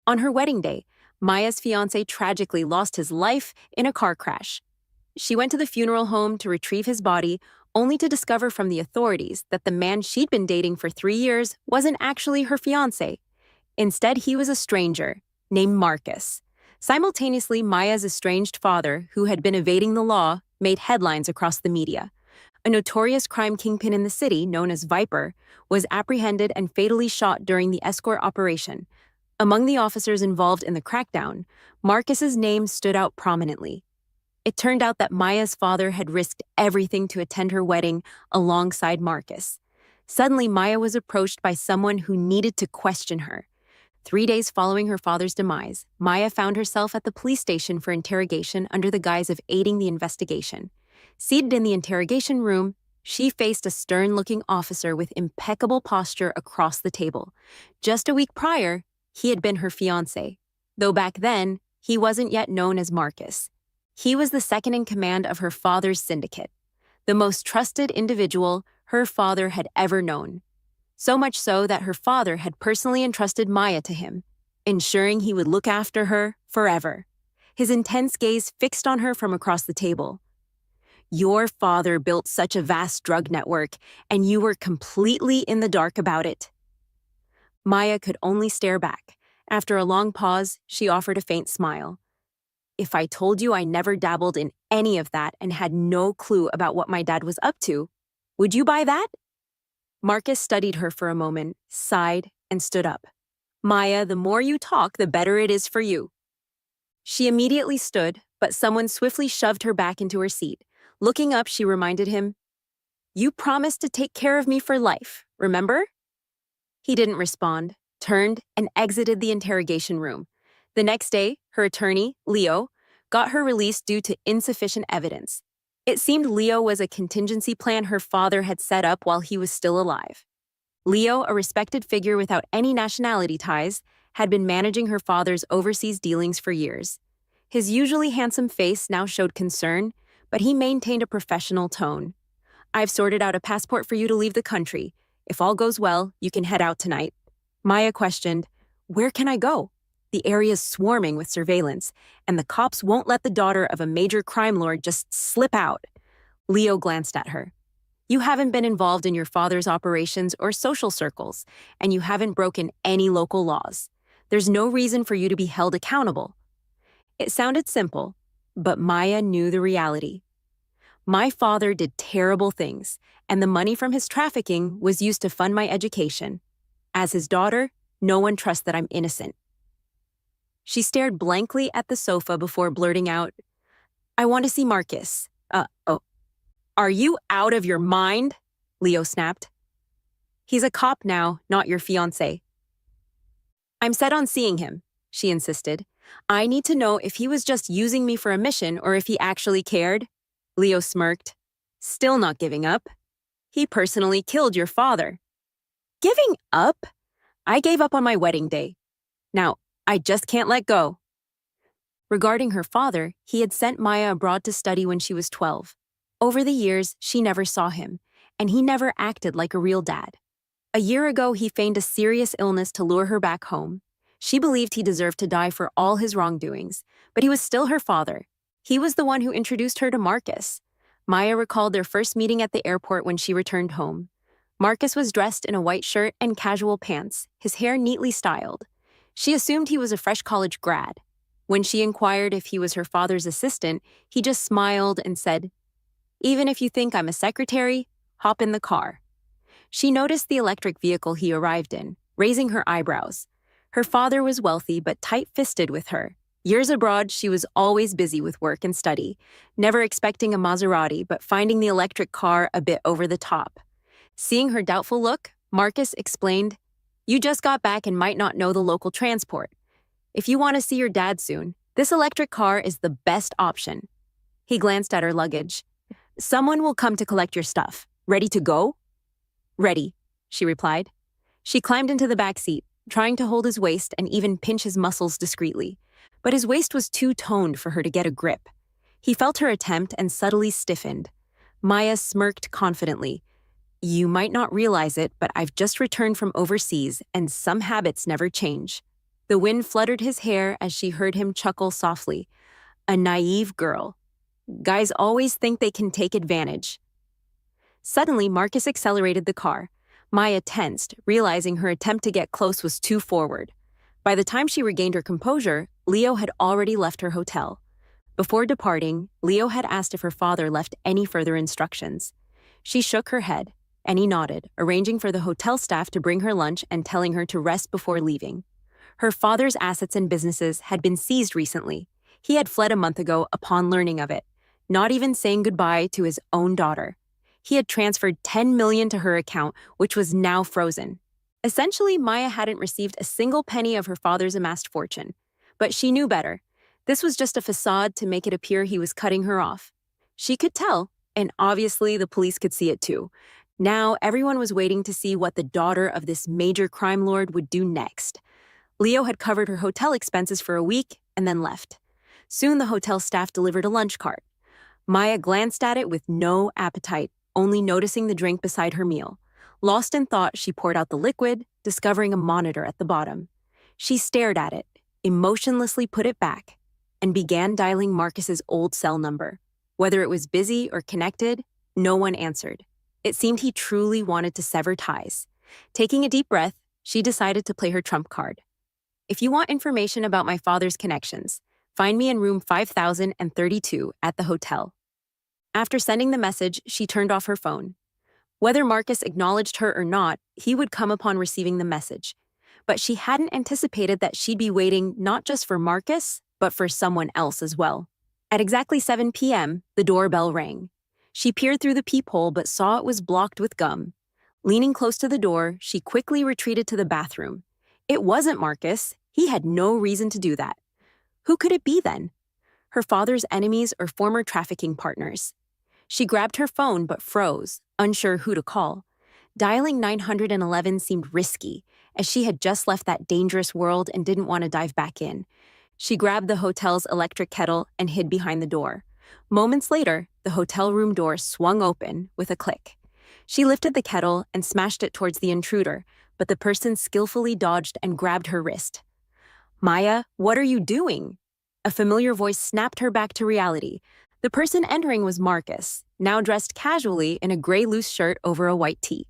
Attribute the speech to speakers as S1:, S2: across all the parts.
S1: On her wedding day, Maya's fiancé tragically lost his life in a car crash. She went to the funeral home to retrieve his body, only to discover from the authorities that the man she'd been dating for 3 years wasn't actually her fiancé. Instead, he was a stranger named Marcus. Simultaneously, Maya's estranged father, who had been evading the law, made headlines across the media. A notorious crime kingpin in the city, known as Viper, was apprehended and fatally shot during the escort operation. Among the officers involved in the crackdown, Marcus's name stood out prominently. It turned out that Maya's father had risked everything to attend her wedding alongside Marcus. Suddenly, Maya was approached by someone who needed to question her. 3 days following her father's demise, Maya found herself at the police station for interrogation under the guise of aiding the investigation. Seated in the interrogation room, she faced a stern-looking officer with impeccable posture across the table. Just a week prior, he had been her fiancé, though back then, he wasn't yet known as Marcus. He was the second in command of her father's syndicate, the most trusted individual her father had ever known. So much so that her father had personally entrusted Maya to him, ensuring he would look after her forever. His intense gaze fixed on her from across the table. Your father built such a vast drug network, and you were completely in the dark about it. Maya could only stare back. After a long pause, she offered a faint smile. If I told you I never dabbled in any of that and had no clue about what my dad was up to, would you buy that? Marcus studied her for a moment, sighed, and stood up. Maya, the more you talk, the better it is for you. She immediately stood, but someone swiftly shoved her back into her seat. Looking up, she reminded him, "You promised to take care of me for life, remember?" He didn't respond, turned, and exited the interrogation room. The next day, her attorney, Leo, got her released due to insufficient evidence. It seemed Leo was a contingency plan her father had set up while he was still alive. Leo, a respected figure without any nationality ties, had been managing her father's overseas dealings for years. His usually handsome face now showed concern, but he maintained a professional tone. "I've sorted out a passport for you to leave the country. If all goes well, you can head out tonight." Maya questioned, "Where can I go? The area's swarming with surveillance, and the cops won't let the daughter of a major crime lord just slip out." Leo glanced at her. "You haven't been involved in your father's operations or social circles, and you haven't broken any local laws. There's no reason for you to be held accountable." It sounded simple, but Maya knew the reality. My father did terrible things, and the money from his trafficking was used to fund my education. As his daughter, no one trusts that I'm innocent. She stared blankly at the sofa before blurting out, "I want to see Marcus." Oh. "Are you out of your mind?" Leo snapped. "He's a cop now, not your fiancé." "I'm set on seeing him," she insisted. "I need to know if he was just using me for a mission or if he actually cared." Leo smirked. "Still not giving up. He personally killed your father." "Giving up? I gave up on my wedding day. Now, I just can't let go." Regarding her father, he had sent Maya abroad to study when she was 12. Over the years, she never saw him, and he never acted like a real dad. A year ago, he feigned a serious illness to lure her back home. She believed he deserved to die for all his wrongdoings, but he was still her father. He was the one who introduced her to Marcus. Maya recalled their first meeting at the airport when she returned home. Marcus was dressed in a white shirt and casual pants, his hair neatly styled. She assumed he was a fresh college grad. When she inquired if he was her father's assistant, he just smiled and said, "Even if you think I'm a secretary, hop in the car." She noticed the electric vehicle he arrived in, raising her eyebrows. Her father was wealthy but tight-fisted with her. Years abroad, she was always busy with work and study, never expecting a Maserati but finding the electric car a bit over the top. Seeing her doubtful look, Marcus explained, "You just got back and might not know the local transport. If you want to see your dad soon, this electric car is the best option." He glanced at her luggage. "Someone will come to collect your stuff. Ready to go?" "Ready," she replied. She climbed into the back seat, trying to hold his waist and even pinch his muscles discreetly. But his waist was too toned for her to get a grip. He felt her attempt and subtly stiffened. Maya smirked confidently. "You might not realize it, but I've just returned from overseas, and some habits never change." The wind fluttered his hair as she heard him chuckle softly. A naive girl. Guys always think they can take advantage. Suddenly, Marcus accelerated the car. Maya tensed, realizing her attempt to get close was too forward. By the time she regained her composure, Leo had already left her hotel. Before departing, Leo had asked if her father left any further instructions. She shook her head, and he nodded, arranging for the hotel staff to bring her lunch and telling her to rest before leaving. Her father's assets and businesses had been seized recently. He had fled a month ago upon learning of it, not even saying goodbye to his own daughter. He had transferred $10 million to her account, which was now frozen. Essentially, Maya hadn't received a single penny of her father's amassed fortune. But she knew better. This was just a facade to make it appear he was cutting her off. She could tell, and obviously the police could see it too. Now everyone was waiting to see what the daughter of this major crime lord would do next. Leo had covered her hotel expenses for a week and then left. Soon the hotel staff delivered a lunch cart. Maya glanced at it with no appetite, only noticing the drink beside her meal. Lost in thought, she poured out the liquid, discovering a monitor at the bottom. She stared at it, emotionlessly put it back, and began dialing Marcus's old cell number. Whether it was busy or connected, no one answered. It seemed he truly wanted to sever ties. Taking a deep breath, she decided to play her trump card. If you want information about my father's connections, find me in room 5032 at the hotel. After sending the message, she turned off her phone. Whether Marcus acknowledged her or not, he would come upon receiving the message. But she hadn't anticipated that she'd be waiting not just for Marcus, but for someone else as well. At exactly 7 p.m., the doorbell rang. She peered through the peephole but saw it was blocked with gum. Leaning close to the door, she quickly retreated to the bathroom. It wasn't Marcus. He had no reason to do that. Who could it be then? Her father's enemies or former trafficking partners? She grabbed her phone but froze, unsure who to call. Dialing 911 seemed risky, as she had just left that dangerous world and didn't want to dive back in. She grabbed the hotel's electric kettle and hid behind the door. Moments later, the hotel room door swung open with a click. She lifted the kettle and smashed it towards the intruder, but the person skillfully dodged and grabbed her wrist. "Maya, what are you doing?" A familiar voice snapped her back to reality. The person entering was Marcus, now dressed casually in a gray loose shirt over a white tee.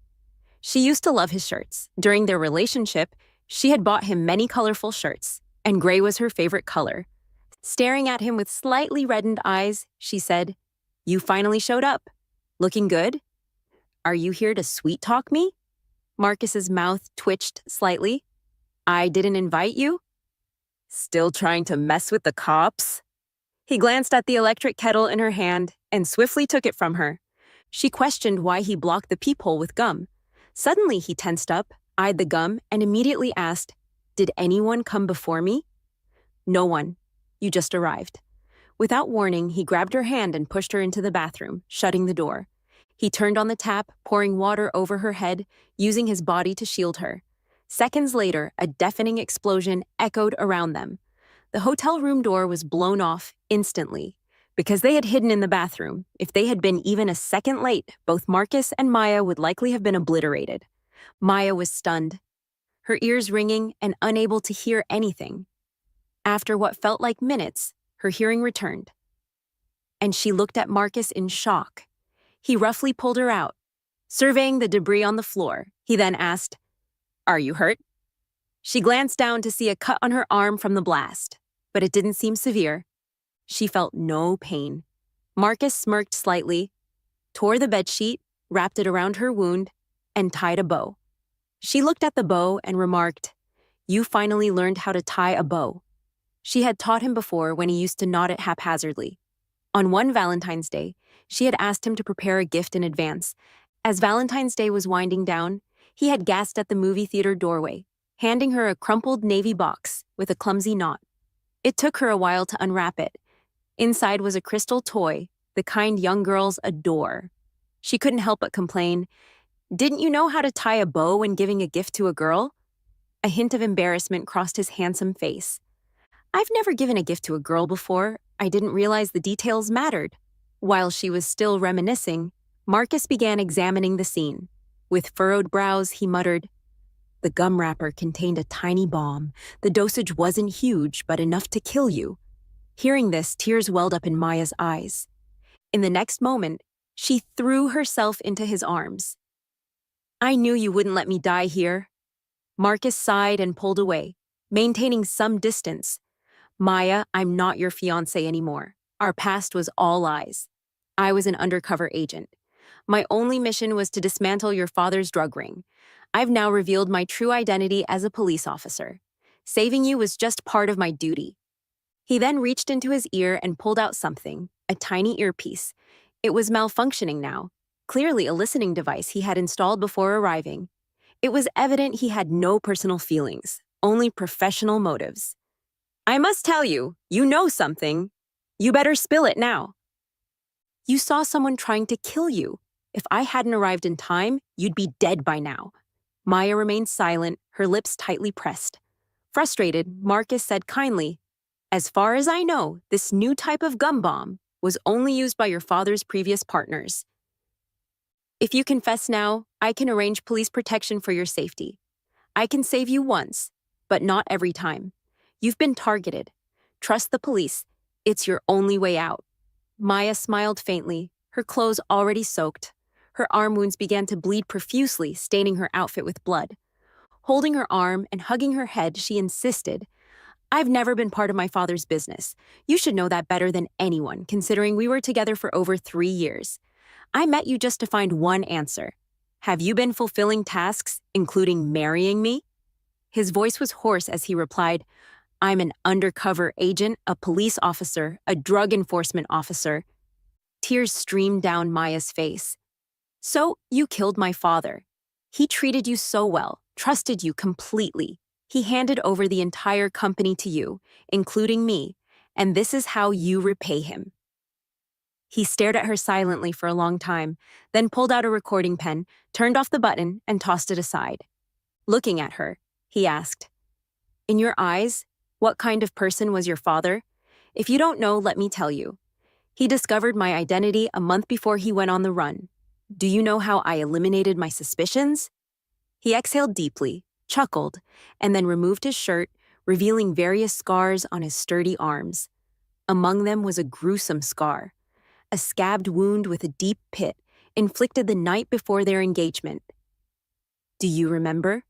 S1: She used to love his shirts. During their relationship, she had bought him many colorful shirts, and gray was her favorite color. Staring at him with slightly reddened eyes, she said, "You finally showed up. Looking good? Are you here to sweet-talk me?" Marcus's mouth twitched slightly. "I didn't invite you?" "Still trying to mess with the cops?" He glanced at the electric kettle in her hand and swiftly took it from her. She questioned why he blocked the peephole with gum. Suddenly he tensed up, eyed the gum, and immediately asked, "Did anyone come before me?" "No one. You just arrived." Without warning, he grabbed her hand and pushed her into the bathroom, shutting the door. He turned on the tap, pouring water over her head, using his body to shield her. Seconds later, a deafening explosion echoed around them. The hotel room door was blown off instantly. Because they had hidden in the bathroom, if they had been even a second late, both Marcus and Maya would likely have been obliterated. Maya was stunned, her ears ringing and unable to hear anything. After what felt like minutes, her hearing returned. And she looked at Marcus in shock. He roughly pulled her out. Surveying the debris on the floor, he then asked, "Are you hurt?" She glanced down to see a cut on her arm from the blast, but it didn't seem severe. She felt no pain. Marcus smirked slightly, tore the bedsheet, wrapped it around her wound, and tied a bow. She looked at the bow and remarked, "You finally learned how to tie a bow." She had taught him before when he used to knot it haphazardly. On one Valentine's Day, she had asked him to prepare a gift in advance. As Valentine's Day was winding down, he had gasped at the movie theater doorway, handing her a crumpled navy box with a clumsy knot. It took her a while to unwrap it. Inside was a crystal toy, the kind young girls adore. She couldn't help but complain, "Didn't you know how to tie a bow when giving a gift to a girl?" A hint of embarrassment crossed his handsome face. "I've never given a gift to a girl before. I didn't realize the details mattered." While she was still reminiscing, Marcus began examining the scene. With furrowed brows, he muttered, "The The gum wrapper contained a tiny bomb. The dosage wasn't huge, but enough to kill you. Hearing this, tears welled up in Maya's eyes. In the next moment, she threw herself into his arms. I knew you wouldn't let me die here. Marcus sighed and pulled away, maintaining some distance. Maya, I'm not your fiancé anymore. Our past was all lies. I was an undercover agent. My only mission was to dismantle your father's drug ring. I've now revealed my true identity as a police officer. Saving you was just part of my duty. He then reached into his ear and pulled out something, a tiny earpiece. It was malfunctioning now, clearly a listening device he had installed before arriving. It was evident he had no personal feelings, only professional motives. I must tell you, you know something. You better spill it now. You saw someone trying to kill you. If I hadn't arrived in time, you'd be dead by now. Maya remained silent, her lips tightly pressed. Frustrated, Marcus said kindly, as far as I know, this new type of gum bomb was only used by your father's previous partners. If you confess now, I can arrange police protection for your safety. I can save you once, but not every time. You've been targeted. Trust the police. It's your only way out. Maya smiled faintly, her clothes already soaked. Her arm wounds began to bleed profusely, staining her outfit with blood. Holding her arm and hugging her head, she insisted, I've never been part of my father's business. You should know that better than anyone, considering we were together for over 3 years. I met you just to find one answer. Have you been fulfilling tasks, including marrying me? His voice was hoarse as he replied, I'm an undercover agent, a police officer, a drug enforcement officer. Tears streamed down Maya's face. So, you killed my father. He treated you so well, trusted you completely. He handed over the entire company to you, including me, and this is how you repay him. He stared at her silently for a long time, then pulled out a recording pen, turned off the button, and tossed it aside. Looking at her, he asked, In your eyes, what kind of person was your father? If you don't know, let me tell you. He discovered my identity a month before he went on the run. Do you know how I eliminated my suspicions? He exhaled deeply, chuckled, and then removed his shirt, revealing various scars on his sturdy arms. Among them was a gruesome scar, a scabbed wound with a deep pit, inflicted the night before their engagement. Do you remember?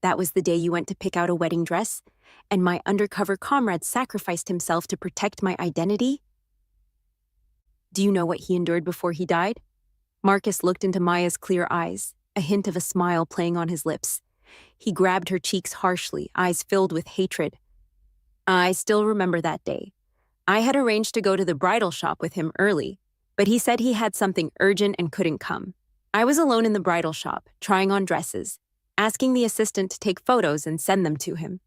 S1: That was the day you went to pick out a wedding dress, and my undercover comrade sacrificed himself to protect my identity? Do you know what he endured before he died? Marcus looked into Maya's clear eyes, a hint of a smile playing on his lips. He grabbed her cheeks harshly, eyes filled with hatred. I still remember that day. I had arranged to go to the bridal shop with him early, but he said he had something urgent and couldn't come. I was alone in the bridal shop, trying on dresses, asking the assistant to take photos and send them to him.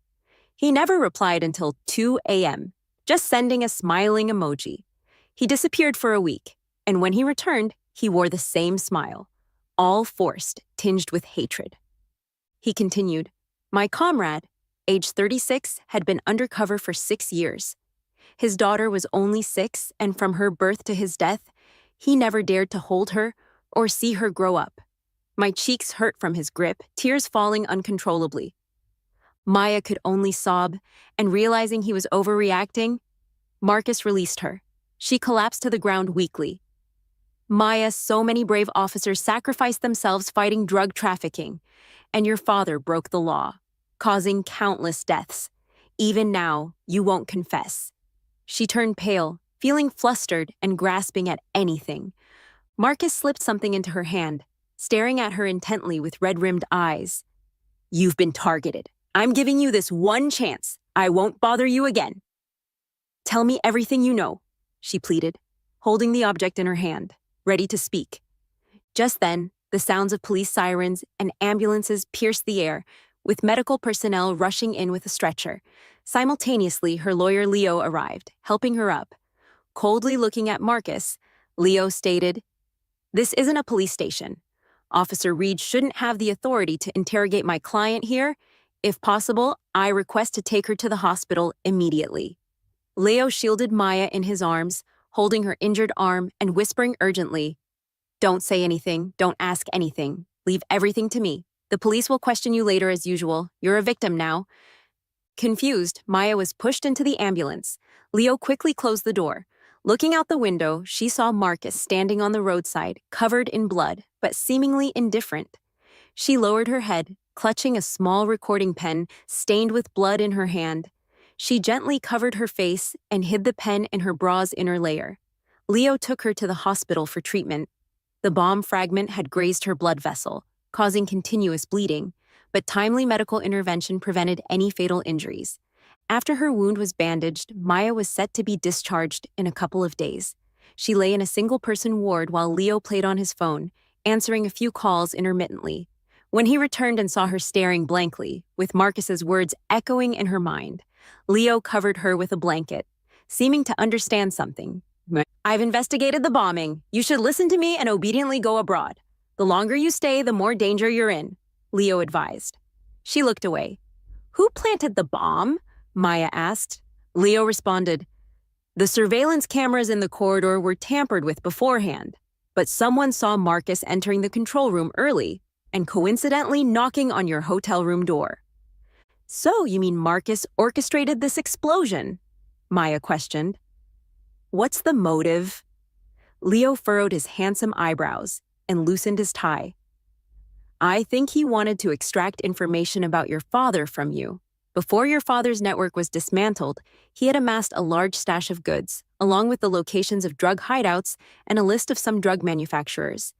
S1: He never replied until 2 a.m., just sending a smiling emoji. He disappeared for a week, and when he returned, he wore the same smile, all forced, tinged with hatred. He continued, My comrade, age 36, had been undercover for 6 years. His daughter was only 6, and from her birth to his death, he never dared to hold her or see her grow up. My cheeks hurt from his grip, tears falling uncontrollably. Maya could only sob, and realizing he was overreacting, Marcus released her. She collapsed to the ground weakly. Maya, so many brave officers sacrificed themselves fighting drug trafficking, and your father broke the law, causing countless deaths. Even now, you won't confess. She turned pale, feeling flustered and grasping at anything. Marcus slipped something into her hand, staring at her intently with red-rimmed eyes. You've been targeted. I'm giving you this one chance. I won't bother you again. Tell me everything you know, she pleaded, holding the object in her hand, ready to speak. Just then, the sounds of police sirens and ambulances pierced the air, with medical personnel rushing in with a stretcher. Simultaneously, her lawyer Leo arrived, helping her up. Coldly looking at Marcus, Leo stated, This isn't a police station. Officer Reed shouldn't have the authority to interrogate my client here. If possible, I request to take her to the hospital immediately. Leo shielded Maya in his arms, holding her injured arm and whispering urgently, Don't say anything, don't ask anything. Leave everything to me. The police will question you later as usual. You're a victim now. Confused, Maya was pushed into the ambulance. Leo quickly closed the door. Looking out the window, she saw Marcus standing on the roadside, covered in blood, but seemingly indifferent. She lowered her head, clutching a small recording pen stained with blood in her hand. She gently covered her face and hid the pen in her bra's inner layer. Leo took her to the hospital for treatment. The bomb fragment had grazed her blood vessel, causing continuous bleeding, but timely medical intervention prevented any fatal injuries. After her wound was bandaged, Maya was set to be discharged in a couple of days. She lay in a single-person ward while Leo played on his phone, answering a few calls intermittently. When he returned and saw her staring blankly, with Marcus's words echoing in her mind, Leo covered her with a blanket, seeming to understand something. "I've investigated the bombing. You should listen to me and obediently go abroad. The longer you stay, the more danger you're in," Leo advised. She looked away. "Who planted the bomb?" Maya asked. Leo responded, "The surveillance cameras in the corridor were tampered with beforehand, but someone saw Marcus entering the control room early and coincidentally knocking on your hotel room door." "So you mean Marcus orchestrated this explosion?" Maya questioned. "What's the motive?" Leo furrowed his handsome eyebrows and loosened his tie. "I think he wanted to extract information about your father from you. Before your father's network was dismantled, he had amassed a large stash of goods, along with the locations of drug hideouts and a list of some drug manufacturers.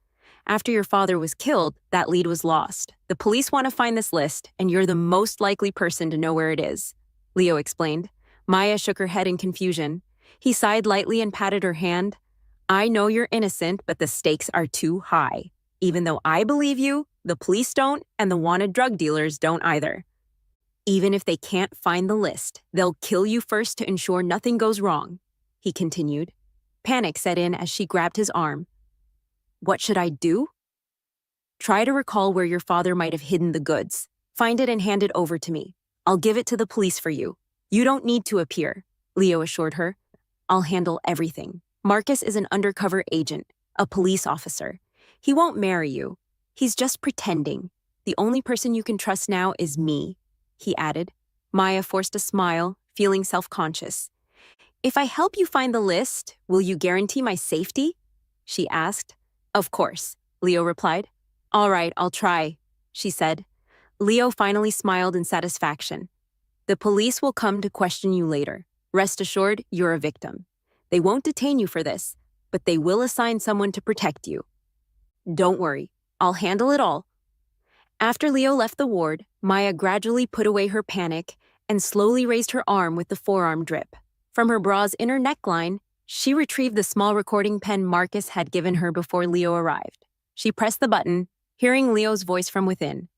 S1: After your father was killed, that lead was lost. The police want to find this list, and you're the most likely person to know where it is," Leo explained. Maya shook her head in confusion. He sighed lightly and patted her hand. "I know you're innocent, but the stakes are too high. Even though I believe you, the police don't, and the wanted drug dealers don't either. Even if they can't find the list, they'll kill you first to ensure nothing goes wrong," he continued. Panic set in as she grabbed his arm. "What should I do?" "Try to recall where your father might have hidden the goods. Find it and hand it over to me. I'll give it to the police for you. You don't need to appear," Leo assured her. "I'll handle everything. Marcus is an undercover agent, a police officer. He won't marry you. He's just pretending. The only person you can trust now is me," he added. Maya forced a smile, feeling self-conscious. "If I help you find the list, will you guarantee my safety?" she asked. "Of course," Leo replied. "All right, I'll try," she said. Leo finally smiled in satisfaction. "The police will come to question you later. Rest assured, you're a victim. They won't detain you for this, but they will assign someone to protect you. Don't worry, I'll handle it all." After Leo left the ward, Maya gradually put away her panic and slowly raised her arm with the forearm drip. From her bra's inner neckline, she retrieved the small recording pen Marcus had given her before Leo arrived. She pressed the button, hearing Leo's voice from within.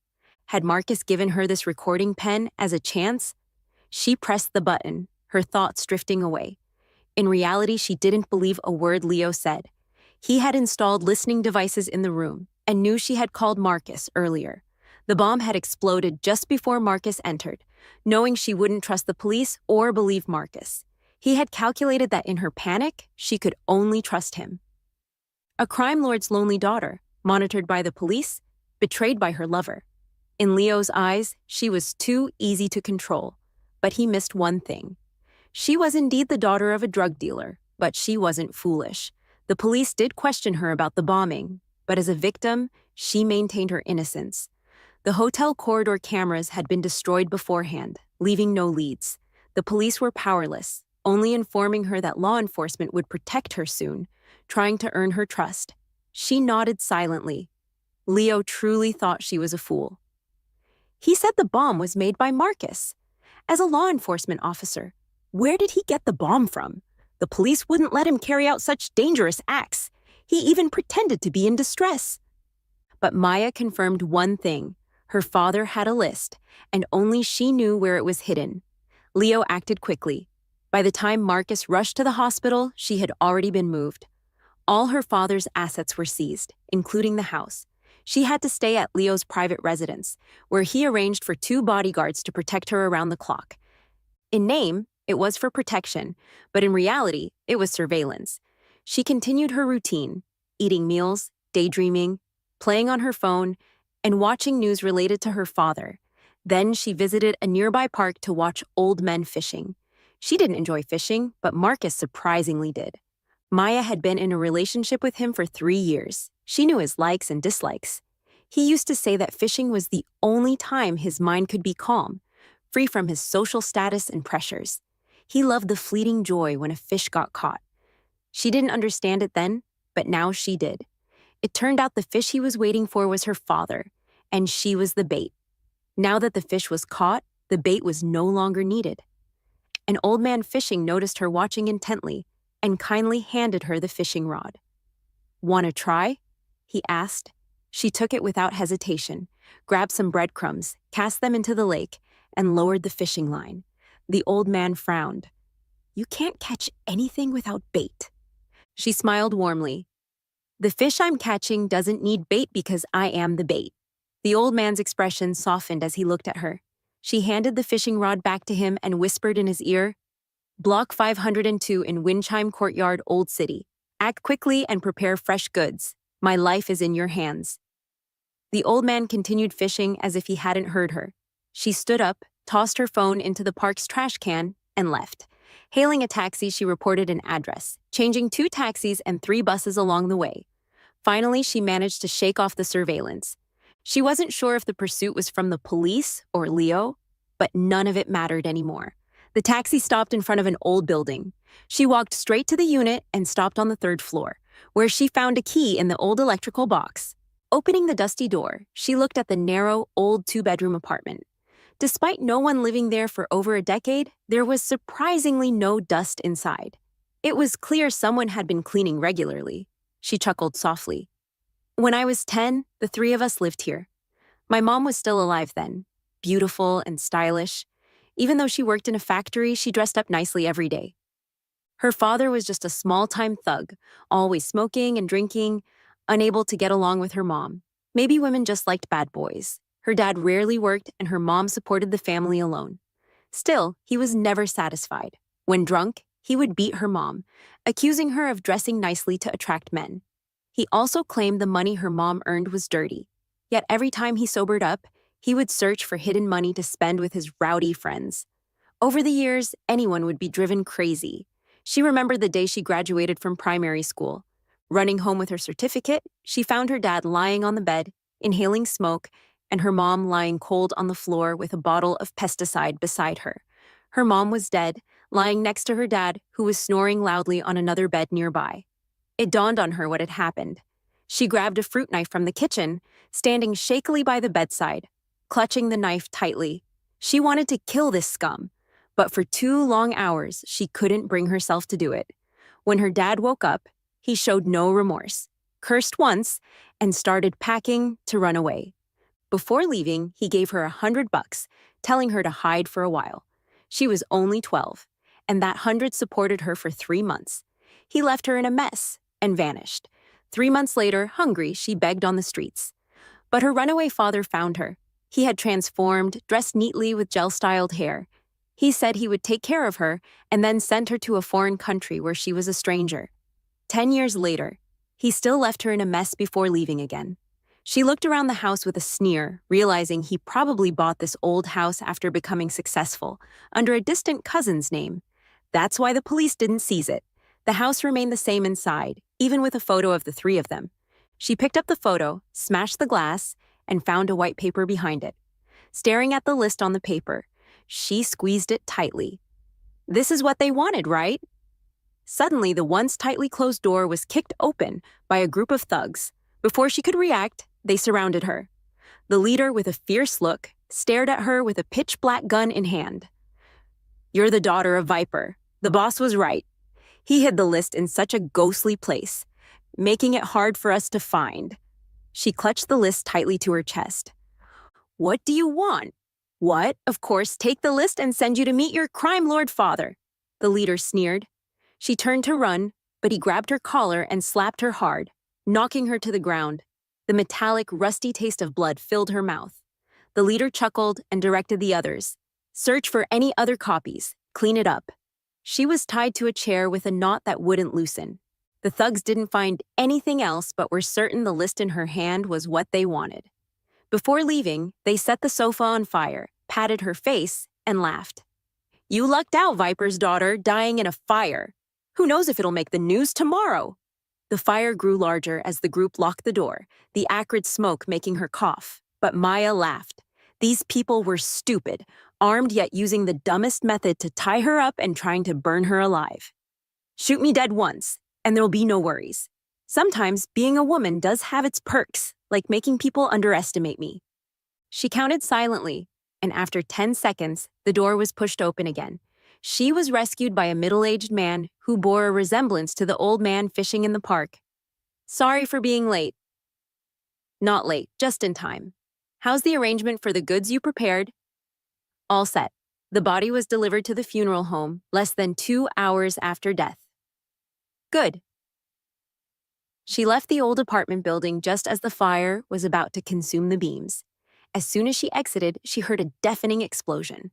S1: Had Marcus given her this recording pen as a chance? She pressed the button, her thoughts drifting away. In reality, she didn't believe a word Leo said. He had installed listening devices in the room and knew she had called Marcus earlier. The bomb had exploded just before Marcus entered, knowing she wouldn't trust the police or believe Marcus. He had calculated that in her panic, she could only trust him. A crime lord's lonely daughter, monitored by the police, betrayed by her lover. In Leo's eyes, she was too easy to control, but he missed one thing. She was indeed the daughter of a drug dealer, but she wasn't foolish. The police did question her about the bombing, but as a victim, she maintained her innocence. The hotel corridor cameras had been destroyed beforehand, leaving no leads. The police were powerless, only informing her that law enforcement would protect her soon, trying to earn her trust. She nodded silently. Leo truly thought she was a fool. He said the bomb was made by Marcus. As a law enforcement officer, where did he get the bomb from? The police wouldn't let him carry out such dangerous acts. He even pretended to be in distress. But Maya confirmed one thing. Her father had a list, and only she knew where it was hidden. Leo acted quickly. By the time Marcus rushed to the hospital, she had already been moved. All her father's assets were seized, including the house. She had to stay at Leo's private residence, where he arranged for 2 bodyguards to protect her around the clock. In name, it was for protection, but in reality, it was surveillance. She continued her routine, eating meals, daydreaming, playing on her phone, and watching news related to her father. Then she visited a nearby park to watch old men fishing. She didn't enjoy fishing, but Marcus surprisingly did. Maya had been in a relationship with him for 3 years. She knew his likes and dislikes. He used to say that fishing was the only time his mind could be calm, free from his social status and pressures. He loved the fleeting joy when a fish got caught. She didn't understand it then, but now she did. It turned out the fish he was waiting for was her father, and she was the bait. Now that the fish was caught, the bait was no longer needed. An old man fishing noticed her watching intently and kindly handed her the fishing rod. "Want to try?" he asked. She took it without hesitation, grabbed some breadcrumbs, cast them into the lake, and lowered the fishing line. The old man frowned. "You can't catch anything without bait." She smiled warmly. "The fish I'm catching doesn't need bait because I am the bait." The old man's expression softened as he looked at her. She handed the fishing rod back to him and whispered in his ear, "Block 502 in Windchime Courtyard, Old City. Act quickly and prepare fresh goods. My life is in your hands." The old man continued fishing as if he hadn't heard her. She stood up, tossed her phone into the park's trash can, and left. Hailing a taxi, she reported an address, changing 2 taxis and 3 buses along the way. Finally, she managed to shake off the surveillance. She wasn't sure if the pursuit was from the police or Leo, but none of it mattered anymore. The taxi stopped in front of an old building. She walked straight to the unit and stopped on the 3rd floor, where she found a key in the old electrical box. Opening the dusty door, she looked at the narrow, old 2-bedroom apartment. Despite no one living there for over a decade, there was surprisingly no dust inside. It was clear someone had been cleaning regularly. She chuckled softly. "When I was 10, the 3 of us lived here. My mom was still alive then, beautiful and stylish. Even though she worked in a factory, she dressed up nicely every day. Her father was just a small-time thug, always smoking and drinking, unable to get along with her mom. Maybe women just liked bad boys. Her dad rarely worked, and her mom supported the family alone. Still, he was never satisfied. When drunk, he would beat her mom, accusing her of dressing nicely to attract men. He also claimed the money her mom earned was dirty. Yet every time he sobered up, he would search for hidden money to spend with his rowdy friends. Over the years, anyone would be driven crazy. She remembered the day she graduated from primary school. Running home with her certificate, she found her dad lying on the bed, inhaling smoke, and her mom lying cold on the floor with a bottle of pesticide beside her. Her mom was dead, lying next to her dad, who was snoring loudly on another bed nearby. It dawned on her what had happened. She grabbed a fruit knife from the kitchen, standing shakily by the bedside, clutching the knife tightly. She wanted to kill this scum, but for 2 long hours, she couldn't bring herself to do it. When her dad woke up, he showed no remorse, cursed once, and started packing to run away. Before leaving, he gave her $100, telling her to hide for a while. She was only 12, and that 100 supported her for 3 months. He left her in a mess and vanished. 3 months later, hungry, she begged on the streets. But her runaway father found her. He had transformed, dressed neatly with gel-styled hair. He said he would take care of her and then send her to a foreign country where she was a stranger. 10 years later, he still left her in a mess before leaving again. She looked around the house with a sneer, realizing he probably bought this old house after becoming successful, under a distant cousin's name. That's why the police didn't seize it. The house remained the same inside, even with a photo of the 3 of them. She picked up the photo, smashed the glass, and found a white paper behind it. Staring at the list on the paper, she squeezed it tightly. This is what they wanted, right? Suddenly, the once tightly closed door was kicked open by a group of thugs. Before she could react, they surrounded her. The leader, with a fierce look, stared at her with a pitch-black gun in hand. "You're the daughter of Viper. The boss was right. He hid the list in such a ghostly place, making it hard for us to find." She clutched the list tightly to her chest. "What do you want?" "What? Of course, take the list and send you to meet your crime lord father," the leader sneered. She turned to run, but he grabbed her collar and slapped her hard, knocking her to the ground. The metallic, rusty taste of blood filled her mouth. The leader chuckled and directed the others. "Search for any other copies. Clean it up." She was tied to a chair with a knot that wouldn't loosen. The thugs didn't find anything else but were certain the list in her hand was what they wanted. Before leaving, they set the sofa on fire, patted her face, and laughed. You lucked out, Viper's daughter, dying in a fire. Who knows if it'll make the news tomorrow? The fire grew larger as the group locked the door, the acrid smoke making her cough. But Maya laughed. These people were stupid, armed yet using the dumbest method to tie her up and trying to burn her alive. Shoot me dead once, and there'll be no worries. Sometimes being a woman does have its perks, like making people underestimate me. She counted silently, and after 10 seconds, the door was pushed open again. She was rescued by a middle-aged man who bore a resemblance to the old man fishing in the park. Sorry for being late. Not late, just in time. How's the arrangement for the goods you prepared? All set. The body was delivered to the funeral home less than 2 hours after death. Good. She left the old apartment building just as the fire was about to consume the beams. As soon as she exited, she heard a deafening explosion.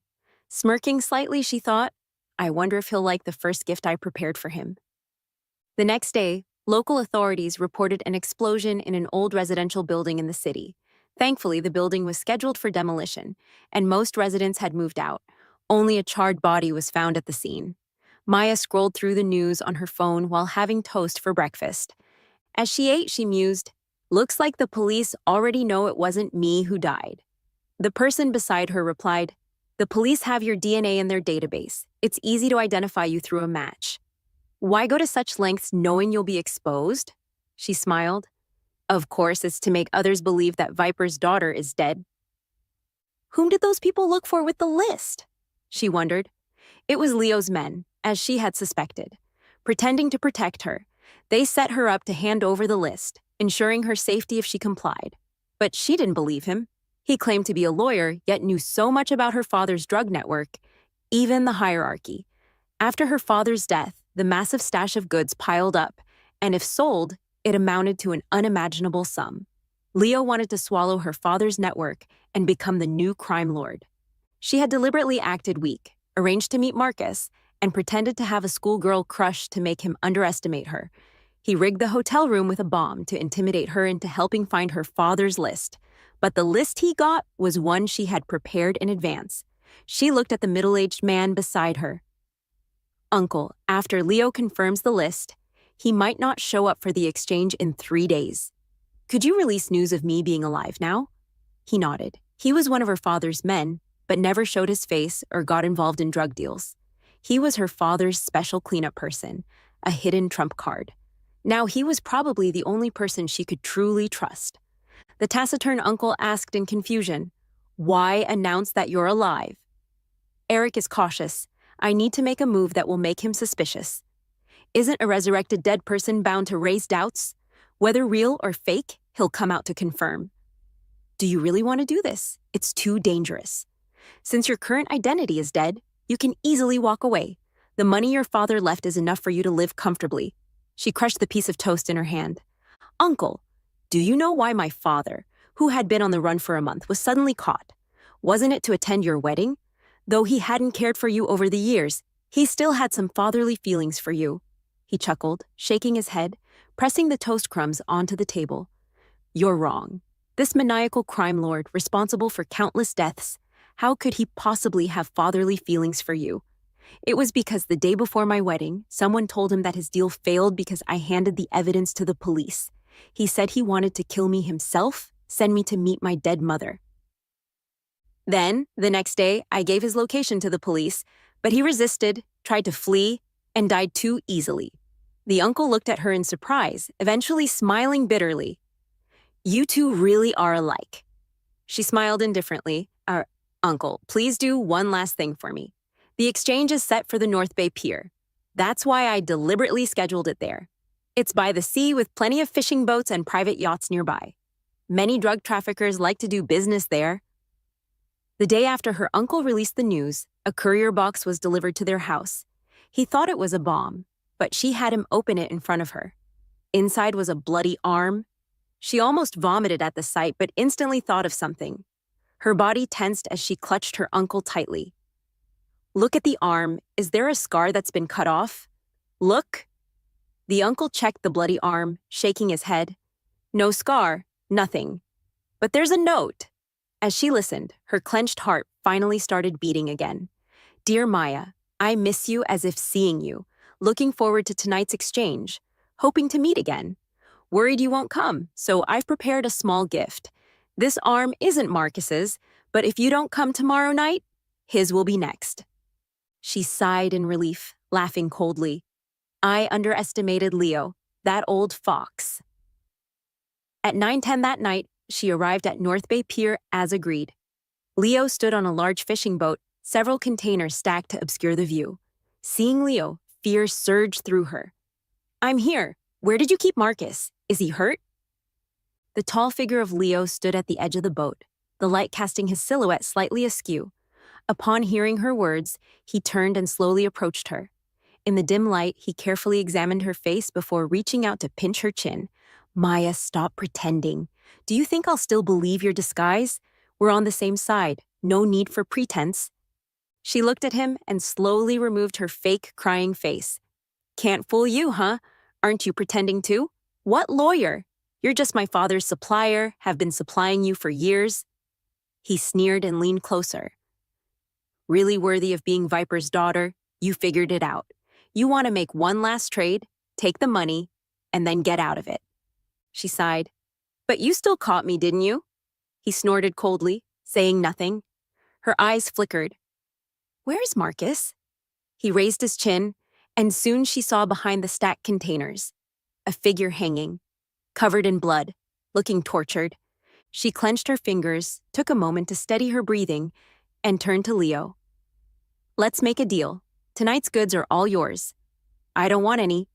S1: Smirking slightly, she thought, I wonder if he'll like the first gift I prepared for him. The next day, local authorities reported an explosion in an old residential building in the city. Thankfully, the building was scheduled for demolition, and most residents had moved out. Only a charred body was found at the scene. Maya scrolled through the news on her phone while having toast for breakfast. As she ate, she mused, looks like the police already know it wasn't me who died. The person beside her replied, the police have your DNA in their database. It's easy to identify you through a match. Why go to such lengths knowing you'll be exposed? She smiled. Of course, it's to make others believe that Viper's daughter is dead. Whom did those people look for with the list? She wondered. It was Leo's men, as she had suspected. Pretending to protect her, they set her up to hand over the list, ensuring her safety if she complied. But she didn't believe him. He claimed to be a lawyer, yet knew so much about her father's drug network, even the hierarchy. After her father's death, the massive stash of goods piled up, and if sold, it amounted to an unimaginable sum. Leo wanted to swallow her father's network and become the new crime lord. She had deliberately acted weak, arranged to meet Marcus, and pretended to have a schoolgirl crush to make him underestimate her. He rigged the hotel room with a bomb to intimidate her into helping find her father's list. But the list he got was one she had prepared in advance. She looked at the middle-aged man beside her. Uncle, after Leo confirms the list, he might not show up for the exchange in 3 days. Could you release news of me being alive now? He nodded. He was one of her father's men, but never showed his face or got involved in drug deals. He was her father's special cleanup person, a hidden trump card. Now he was probably the only person she could truly trust. The taciturn uncle asked in confusion, why announce that you're alive? Eric is cautious. I need to make a move that will make him suspicious. Isn't a resurrected dead person bound to raise doubts? Whether real or fake, he'll come out to confirm. Do you really want to do this? It's too dangerous. Since your current identity is dead, you can easily walk away. The money your father left is enough for you to live comfortably. She crushed the piece of toast in her hand. Uncle, do you know why my father, who had been on the run for a month, was suddenly caught? Wasn't it to attend your wedding? Though he hadn't cared for you over the years, he still had some fatherly feelings for you. He chuckled, shaking his head, pressing the toast crumbs onto the table. You're wrong. This maniacal crime lord, responsible for countless deaths, how could he possibly have fatherly feelings for you? It was because the day before my wedding, someone told him that his deal failed because I handed the evidence to the police. He said he wanted to kill me himself, send me to meet my dead mother. Then, the next day, I gave his location to the police, but he resisted, tried to flee, and died too easily. The uncle looked at her in surprise, eventually smiling bitterly. You two really are alike. She smiled indifferently. Uncle, please do one last thing for me. The exchange is set for the North Bay Pier. That's why I deliberately scheduled it there. It's by the sea with plenty of fishing boats and private yachts nearby. Many drug traffickers like to do business there. The day after her uncle released the news, a courier box was delivered to their house. He thought it was a bomb, but she had him open it in front of her. Inside was a bloody arm. She almost vomited at the sight, but instantly thought of something. Her body tensed as she clutched her uncle tightly. Look at the arm. Is there a scar that's been cut off? Look. The uncle checked the bloody arm, shaking his head. No scar, nothing. But there's a note. As she listened, her clenched heart finally started beating again. Dear Maya, I miss you as if seeing you. Looking forward to tonight's exchange. Hoping to meet again. Worried you won't come, so I've prepared a small gift. This arm isn't Marcus's, but if you don't come tomorrow night, his will be next. She sighed in relief, laughing coldly. I underestimated Leo, that old fox. At 9:10 that night, she arrived at North Bay Pier as agreed. Leo stood on a large fishing boat, several containers stacked to obscure the view. Seeing Leo, fear surged through her. I'm here. Where did you keep Marcus? Is he hurt? The tall figure of Leo stood at the edge of the boat, the light casting his silhouette slightly askew. Upon hearing her words, he turned and slowly approached her. In the dim light, he carefully examined her face before reaching out to pinch her chin. Maya, stop pretending. Do you think I'll still believe your disguise? We're on the same side. No need for pretense. She looked at him and slowly removed her fake, crying face. Can't fool you, huh? Aren't you pretending too? What lawyer? You're just my father's supplier, have been supplying you for years. He sneered and leaned closer. Really worthy of being Viper's daughter? You figured it out. You want to make one last trade, take the money, and then get out of it. She sighed. But you still caught me, didn't you? He snorted coldly, saying nothing. Her eyes flickered. Where's Marcus? He raised his chin, and soon she saw behind the stacked containers a figure hanging, covered in blood, looking tortured. She clenched her fingers, took a moment to steady her breathing, and turned to Leo. Let's make a deal. Tonight's goods are all yours. I don't want any.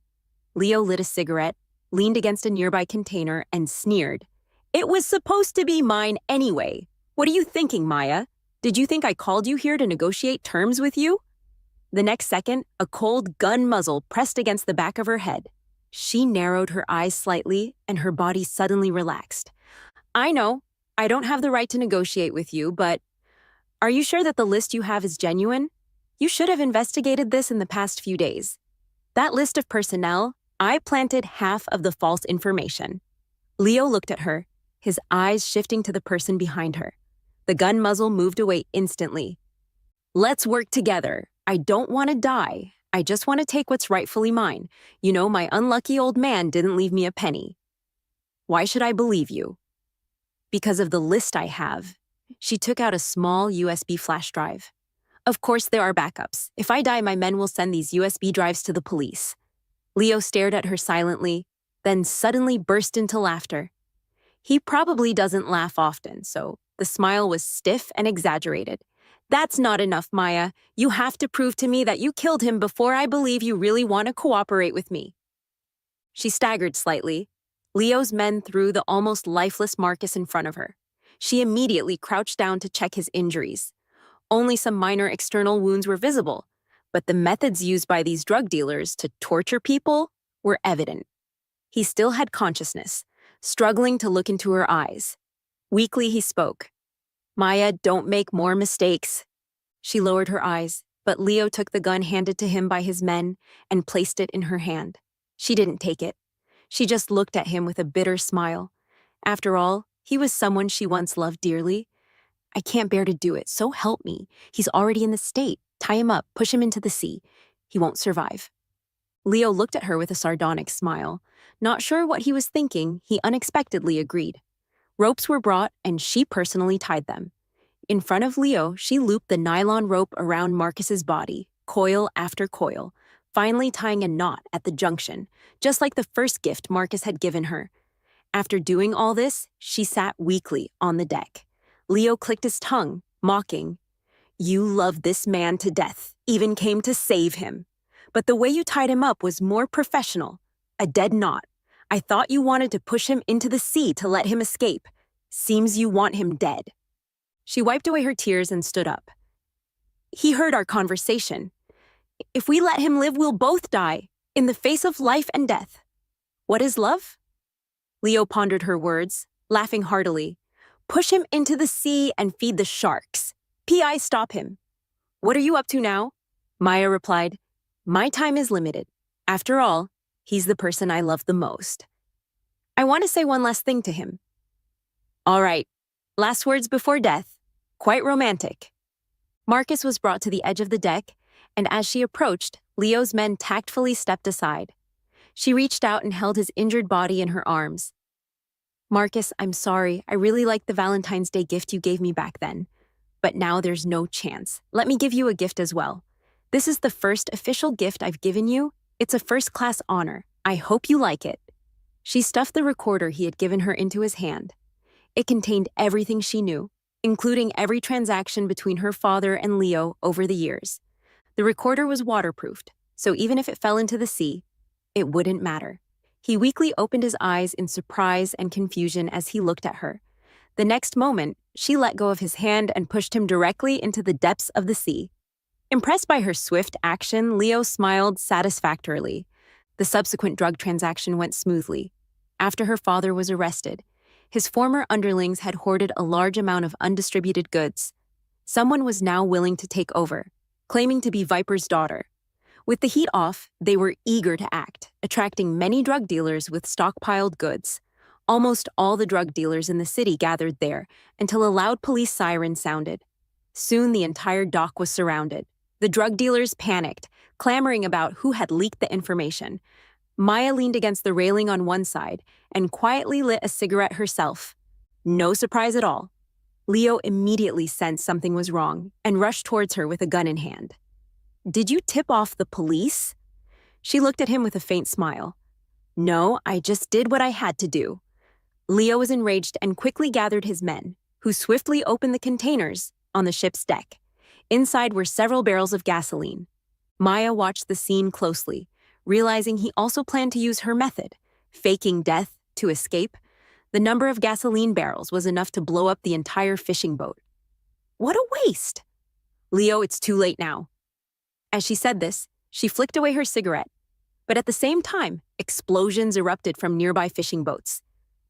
S1: Leo lit a cigarette, leaned against a nearby container, and sneered. It was supposed to be mine anyway. What are you thinking, Maya? Did you think I called you here to negotiate terms with you? The next second, a cold gun muzzle pressed against the back of her head. She narrowed her eyes slightly, and her body suddenly relaxed. I know, I don't have the right to negotiate with you, but are you sure that the list you have is genuine? You should have investigated this in the past few days. That list of personnel, I planted half of the false information. Leo looked at her, his eyes shifting to the person behind her. The gun muzzle moved away instantly. Let's work together. I don't want to die. I just want to take what's rightfully mine. You know, my unlucky old man didn't leave me a penny. Why should I believe you? Because of the list I have. She took out a small USB flash drive. Of course, there are backups. If I die, my men will send these USB drives to the police. Leo stared at her silently, then suddenly burst into laughter. He probably doesn't laugh often, so the smile was stiff and exaggerated. That's not enough, Maya. You have to prove to me that you killed him before I believe you really want to cooperate with me. She staggered slightly. Leo's men threw the almost lifeless Marcus in front of her. She immediately crouched down to check his injuries. Only some minor external wounds were visible, but the methods used by these drug dealers to torture people were evident. He still had consciousness, struggling to look into her eyes. Weakly, he spoke. Maya, don't make more mistakes. She lowered her eyes, but Leo took the gun handed to him by his men and placed it in her hand. She didn't take it. She just looked at him with a bitter smile. After all, he was someone she once loved dearly. I can't bear to do it, so help me. He's already in the state. Tie him up, push him into the sea. He won't survive. Leo looked at her with a sardonic smile. Not sure what he was thinking, he unexpectedly agreed. Ropes were brought, and she personally tied them. In front of Leo, she looped the nylon rope around Marcus's body, coil after coil, finally tying a knot at the junction, just like the first gift Marcus had given her. After doing all this, she sat weakly on the deck. Leo clicked his tongue, mocking. You loved this man to death, even came to save him. But the way you tied him up was more professional. A dead knot. I thought you wanted to push him into the sea to let him escape. Seems you want him dead. She wiped away her tears and stood up. He heard our conversation. If we let him live, we'll both die, in the face of life and death. What is love? Leo pondered her words, laughing heartily. Push him into the sea and feed the sharks. P.I. stop him. What are you up to now? Maya replied, My time is limited. After all, he's the person I love the most. I want to say one last thing to him. All right, last words before death. Quite romantic. Marcus was brought to the edge of the deck, and as she approached, Leo's men tactfully stepped aside. She reached out and held his injured body in her arms. Marcus, I'm sorry. I really liked the Valentine's Day gift you gave me back then. But now there's no chance. Let me give you a gift as well. This is the first official gift I've given you. It's a first-class honor. I hope you like it. She stuffed the recorder he had given her into his hand. It contained everything she knew, including every transaction between her father and Leo over the years. The recorder was waterproofed, so even if it fell into the sea, it wouldn't matter. He weakly opened his eyes in surprise and confusion as he looked at her. The next moment, she let go of his hand and pushed him directly into the depths of the sea. Impressed by her swift action, Leo smiled satisfactorily. The subsequent drug transaction went smoothly. After her father was arrested, his former underlings had hoarded a large amount of undistributed goods. Someone was now willing to take over, claiming to be Viper's daughter. With the heat off, they were eager to act, attracting many drug dealers with stockpiled goods. Almost all the drug dealers in the city gathered there until a loud police siren sounded. Soon the entire dock was surrounded. The drug dealers panicked, clamoring about who had leaked the information. Maya leaned against the railing on one side and quietly lit a cigarette herself. No surprise at all. Leo immediately sensed something was wrong and rushed towards her with a gun in hand. Did you tip off the police? She looked at him with a faint smile. No, I just did what I had to do. Leo was enraged and quickly gathered his men, who swiftly opened the containers on the ship's deck. Inside were several barrels of gasoline. Maya watched the scene closely, realizing he also planned to use her method, faking death to escape. The number of gasoline barrels was enough to blow up the entire fishing boat. What a waste! Leo, it's too late now. As she said this, she flicked away her cigarette. But at the same time, explosions erupted from nearby fishing boats.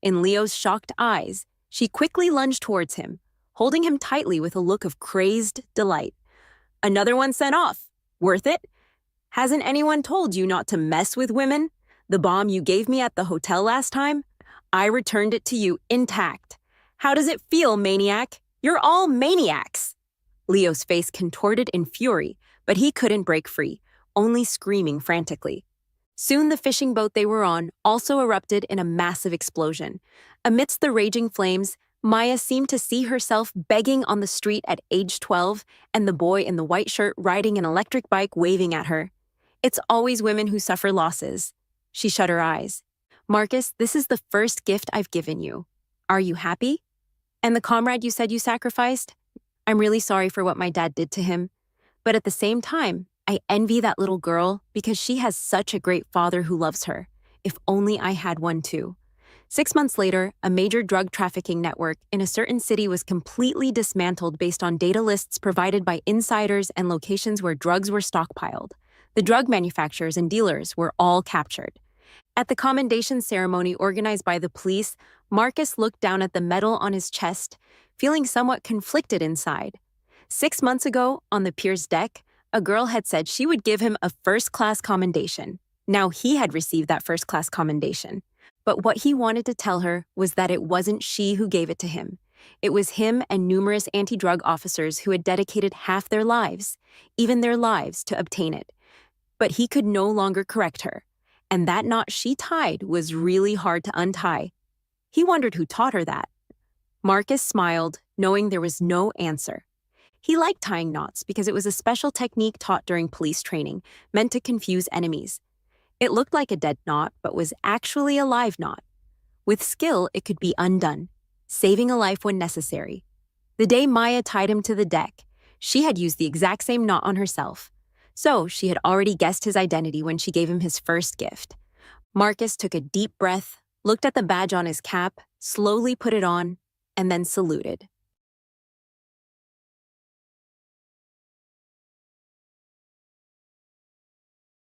S1: In Leo's shocked eyes, she quickly lunged towards him, holding him tightly with a look of crazed delight. Another one sent off. Worth it? Hasn't anyone told you not to mess with women? The bomb you gave me at the hotel last time? I returned it to you intact. How does it feel, maniac? You're all maniacs. Leo's face contorted in fury, but he couldn't break free, only screaming frantically. Soon the fishing boat they were on also erupted in a massive explosion. Amidst the raging flames, Maya seemed to see herself begging on the street at age 12 and the boy in the white shirt riding an electric bike waving at her. It's always women who suffer losses. She shut her eyes. Marcus, this is the first gift I've given you. Are you happy? And the comrade you said you sacrificed? I'm really sorry for what my dad did to him. But at the same time, I envy that little girl because she has such a great father who loves her. If only I had one too. 6 months later, a major drug trafficking network in a certain city was completely dismantled based on data lists provided by insiders and locations where drugs were stockpiled. The drug manufacturers and dealers were all captured. At the commendation ceremony organized by the police, Marcus looked down at the medal on his chest, feeling somewhat conflicted inside. 6 months ago, on the pier's deck, a girl had said she would give him a first-class commendation. Now he had received that first-class commendation. But what he wanted to tell her was that it wasn't she who gave it to him. It was him and numerous anti-drug officers who had dedicated half their lives, even their lives, to obtain it. But he could no longer correct her, and that knot she tied was really hard to untie. He wondered who taught her that. Marcus smiled, knowing there was no answer. He liked tying knots because it was a special technique taught during police training, meant to confuse enemies. It looked like a dead knot, but was actually a live knot. With skill, it could be undone, saving a life when necessary. The day Maya tied him to the deck, she had used the exact same knot on herself. So she had already guessed his identity when she gave him his first gift. Marcus took a deep breath, looked at the badge on his cap, slowly put it on, and then saluted.